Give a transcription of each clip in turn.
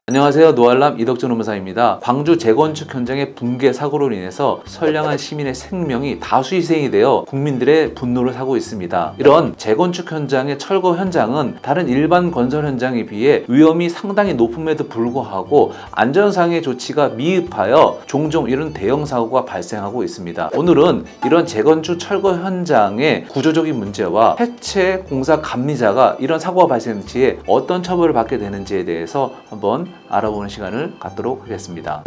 안녕하세요. 노알람 이덕준 의무사입니다. 광주 재건축 현장의 붕괴 사고로 인해서 선량한 시민의 생명이 다수 희생이 되어 국민들의 분노를 사고 있습니다. 이런 재건축 현장의 철거 현장은 다른 일반 건설 현장에 비해 위험이 상당히 높음에도 불구하고 안전상의 조치가 미흡하여 종종 이런 대형 사고가 발생하고 있습니다. 오늘은 이런 재건축 철거 현장의 구조적인 문제와 해체 공사 감리자가 이런 사고가 발생 시에 어떤 처벌을 받게 되는지에 대해서 한번 알아보는 시간을 갖도록 하겠습니다.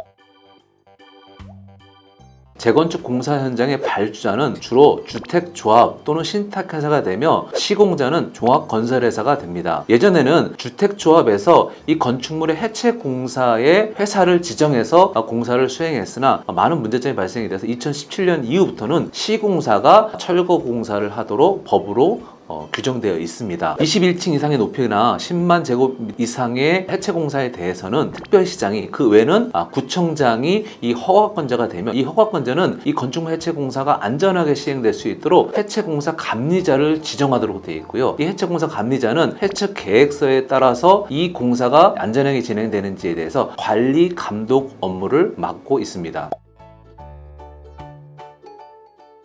재건축 공사 현장의 발주자는 주로 주택조합 또는 신탁회사가 되며 시공자는 종합건설회사가 됩니다. 예전에는 주택조합에서 이 건축물의 해체 공사에 회사를 지정해서 공사를 수행했으나 많은 문제점이 발생이 돼서 2017년 이후부터는 시공사가 철거 공사를 하도록 법으로 규정되어 있습니다. 21층 이상의 높이나 10만 제곱 이상의 해체 공사에 대해서는 특별시장이, 그 외에는 구청장이 이 허가권자가 되며, 이 허가권자는 이 건축물 해체 공사가 안전하게 시행될 수 있도록 해체 공사 감리자를 지정하도록 되어 있고요. 이 해체 공사 감리자는 해체 계획서에 따라서 이 공사가 안전하게 진행되는지에 대해서 관리 감독 업무를 맡고 있습니다.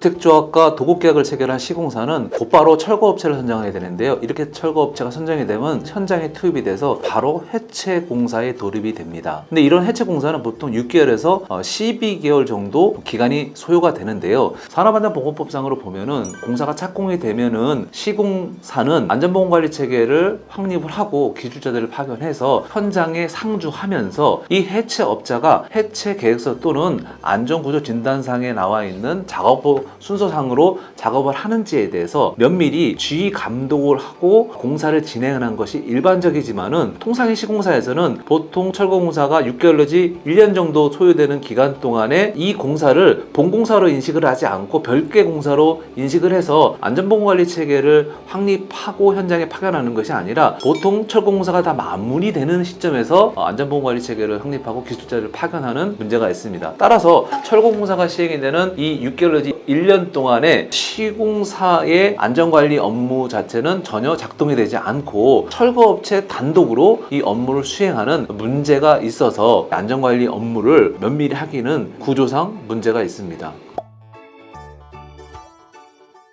주택조합과 도급계약을 체결한 시공사는 곧바로 철거업체를 선정해야 되는데요. 이렇게 철거업체가 선정이 되면 현장에 투입이 돼서 바로 해체 공사에 돌입이 됩니다. 근데 이런 해체 공사는 보통 6개월에서 12개월 정도 기간이 소요가 되는데요. 산업안전보건법상으로 보면은 공사가 착공이 되면은 시공사는 안전보건관리 체계를 확립을 하고 기술자들을 파견해서 현장에 상주하면서 이 해체업자가 해체 계획서 또는 안전구조 진단상에 나와 있는 작업법 순서상으로 작업을 하는지에 대해서 면밀히 지휘 감독을 하고 공사를 진행하는 것이 일반적이지만은 통상의 시공사에서는 보통 철거공사가 6개월 내지 1년 정도 소요되는 기간 동안에 이 공사를 본공사로 인식을 하지 않고 별개 공사로 인식을 해서 안전보건관리 체계를 확립하고 현장에 파견하는 것이 아니라 보통 철거공사가 다 마무리되는 시점에서 안전보건관리 체계를 확립하고 기술자를 파견하는 문제가 있습니다. 따라서 철거공사가 시행이 되는 이 6개월 내지 1년 동안에 시공사의 안전관리 업무 자체는 전혀 작동이 되지 않고 철거업체 단독으로 이 업무를 수행하는 문제가 있어서 안전관리 업무를 면밀히 하기는 구조상 문제가 있습니다.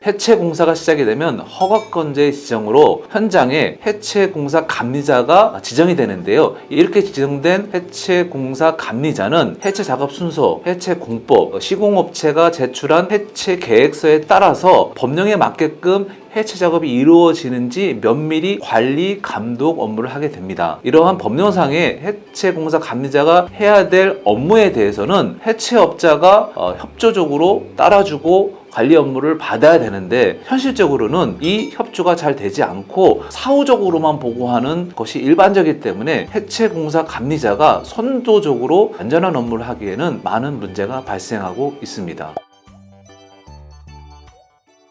해체 공사가 시작이 되면 허가권자의 지정으로 현장에 해체 공사 감리자가 지정이 되는데요. 이렇게 지정된 해체 공사 감리자는 해체 작업 순서, 해체 공법, 시공업체가 제출한 해체 계획서에 따라서 법령에 맞게끔 해체 작업이 이루어지는지 면밀히 관리 감독 업무를 하게 됩니다. 이러한 법령상의 해체 공사 감리자가 해야 될 업무에 대해서는 해체업자가 협조적으로 따라주고 관리 업무를 받아야 되는데, 현실적으로는 이 협조가 잘 되지 않고 사후적으로만 보고하는 것이 일반적이기 때문에 해체 공사 감리자가 선도적으로 안전한 업무를 하기에는 많은 문제가 발생하고 있습니다.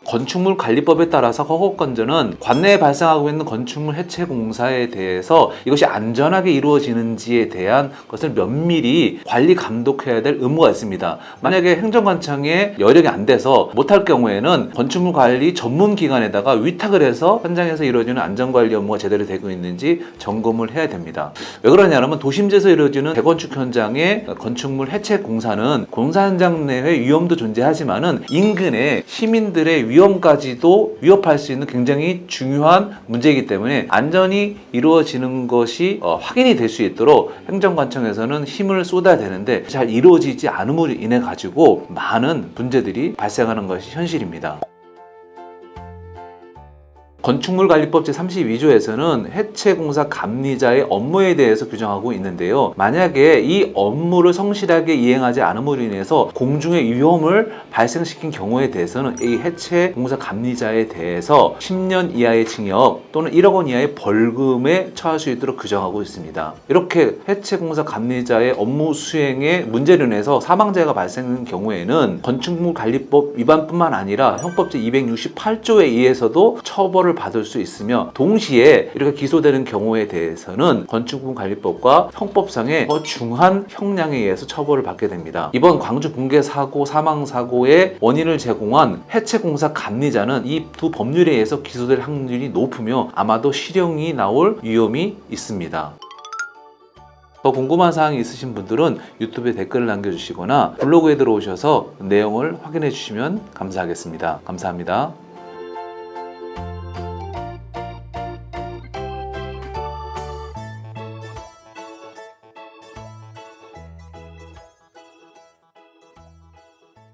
건축물 관리법에 따라서 허가권자는 관내에 발생하고 있는 건축물 해체 공사에 대해서 이것이 안전하게 이루어지는지에 대한 것을 면밀히 관리 감독해야 될 의무가 있습니다. 만약에 행정관청에 여력이 안 돼서 못할 경우에는 건축물 관리 전문 기관에다가 위탁을 해서 현장에서 이루어지는 안전관리 업무가 제대로 되고 있는지 점검을 해야 됩니다. 왜 그러냐면 도심지에서 이루어지는 재건축 현장의 건축물 해체 공사는 공사 현장 내의 위험도 존재하지만은 인근의 시민들의 위험까지도 위협할 수 있는 굉장히 중요한 문제이기 때문에 안전이 이루어지는 것이 확인이 될 수 있도록 행정관청에서는 힘을 쏟아야 되는데 잘 이루어지지 않음으로 인해 가지고 많은 문제들이 발생하는 것이 현실입니다. 건축물관리법 제32조에서는 해체공사 감리자의 업무에 대해서 규정하고 있는데요. 만약에 이 업무를 성실하게 이행하지 않음으로 인해서 공중의 위험을 발생시킨 경우에 대해서는 이 해체공사 감리자에 대해서 10년 이하의 징역 또는 1억 원 이하의 벌금에 처할 수 있도록 규정하고 있습니다. 이렇게 해체공사 감리자의 업무 수행에 문제로 인해서 사망자가 발생하는 경우에는 건축물관리법 위반뿐만 아니라 형법 제268조에 의해서도 처벌을 처벌을 받을 수 있으며, 동시에 이렇게 기소되는 경우에 대해서는 건축물관리법과 형법상의 더 중한 형량에 의해서 처벌을 받게 됩니다. 이번 광주 붕괴 사고 사망 사고의 원인을 제공한 해체공사 감리자는 이 두 법률에 의해서 기소될 확률이 높으며 아마도 실형이 나올 위험이 있습니다. 더 궁금한 사항이 있으신 분들은 유튜브에 댓글을 남겨주시거나 블로그에 들어오셔서 내용을 확인해 주시면 감사하겠습니다. 감사합니다.